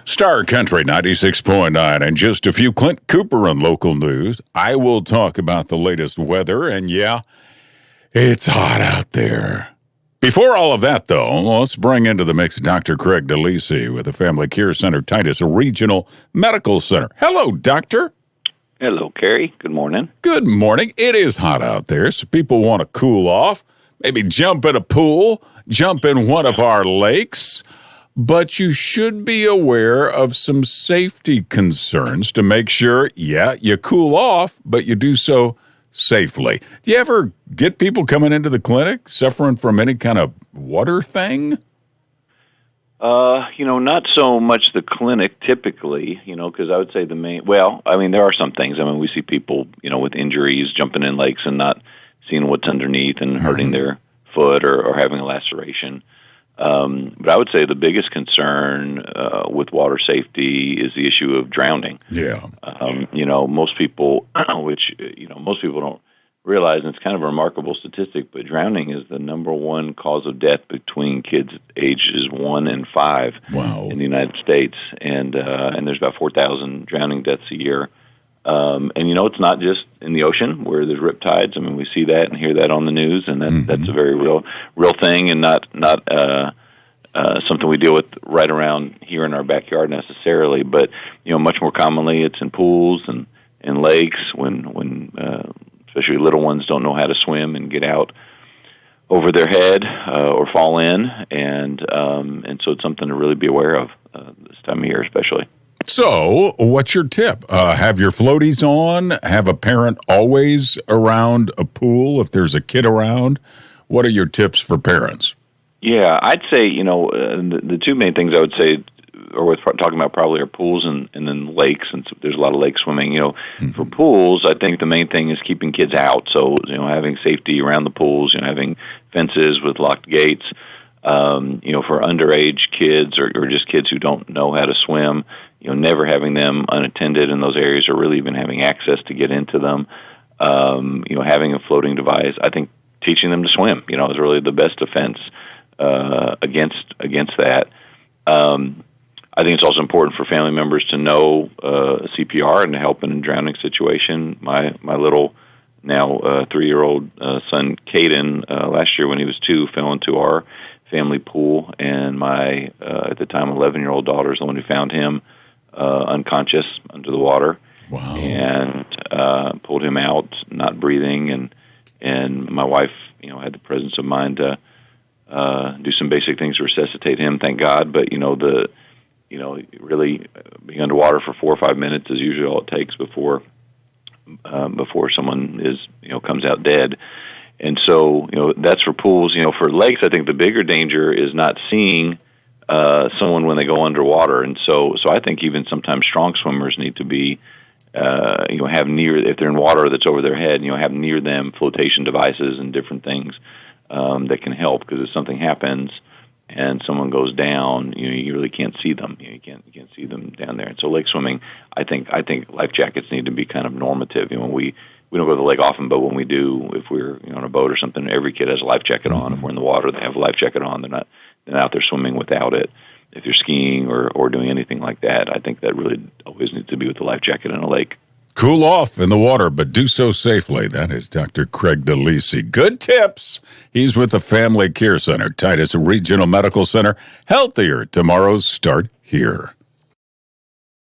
Star Country 96.9, and just a few Clint Cooper and local news. I will talk about the latest weather, and yeah, it's hot out there. Before all of that, though, let's bring into the mix Dr. Craig DeLisi with the Family Care Center, Titus Regional Medical Center. Hello, Doctor. Hello, Carrie. Good morning. Good morning. It is hot out there, so people want to cool off, maybe jump in a pool, jump in one of our lakes. But you should be aware of some safety concerns to make sure, you cool off, but you do so safely. Do you ever get people coming into the clinic suffering from any kind of water thing? Not so much the clinic typically, because I would say there are some things. We see people, with injuries jumping in lakes and not seeing what's underneath and hurting their foot or having a laceration. But I would say the biggest concern with water safety is the issue of drowning. Yeah. Most people, most people don't realize, and it's kind of a remarkable statistic, but drowning is the number one cause of death between kids ages 1 and 5 in the United States. And there's about 4,000 drowning deaths a year. It's not just in the ocean where there's riptides. We see that and hear that on the news, and that's a very real thing, and not something we deal with right around here in our backyard necessarily. But much more commonly, it's in pools and lakes when especially little ones don't know how to swim and get out over their head or fall in, and so it's something to really be aware of this time of year, especially. So, what's your tip? Have your floaties on? Have a parent always around a pool if there's a kid around? What are your tips for parents? Yeah, I'd say, the two main things I would say are worth talking about probably are pools and then lakes, and so there's a lot of lake swimming. For pools, I think the main thing is keeping kids out. So, having safety around the pools, having fences with locked gates. For underage kids or just kids who don't know how to swim, never having them unattended in those areas or really even having access to get into them. Having a floating device. I think teaching them to swim, is really the best defense against that. I think it's also important for family members to know CPR and to help in a drowning situation. My little now 3-year-old son, Caden, last year when he was 2, fell into our family pool, and my at the time 11-year-old daughter is the one who found him unconscious under the water. Wow. And pulled him out, not breathing, and my wife had the presence of mind to do some basic things to resuscitate him, thank God. But really being underwater for 4 or 5 minutes is usually all it takes before someone comes out dead. And so, that's for pools. For lakes, I think the bigger danger is not seeing someone when they go underwater. And so I think even sometimes strong swimmers need to be, have near, if they're in water that's over their head, have near them flotation devices and different things that can help, because if something happens and someone goes down, you really can't see them. You can't see them down there. And so lake swimming, I think life jackets need to be kind of normative. We don't go to the lake often, but when we do, if we're on a boat or something, every kid has a life jacket on. If we're in the water, they have a life jacket on. They're not out there swimming without it. If you're skiing or doing anything like that, I think that really always needs to be with the life jacket in a lake. Cool off in the water, but do so safely. That is Dr. Craig DeLisi. Good tips. He's with the Family Care Center, Titus Regional Medical Center. Healthier tomorrows start here.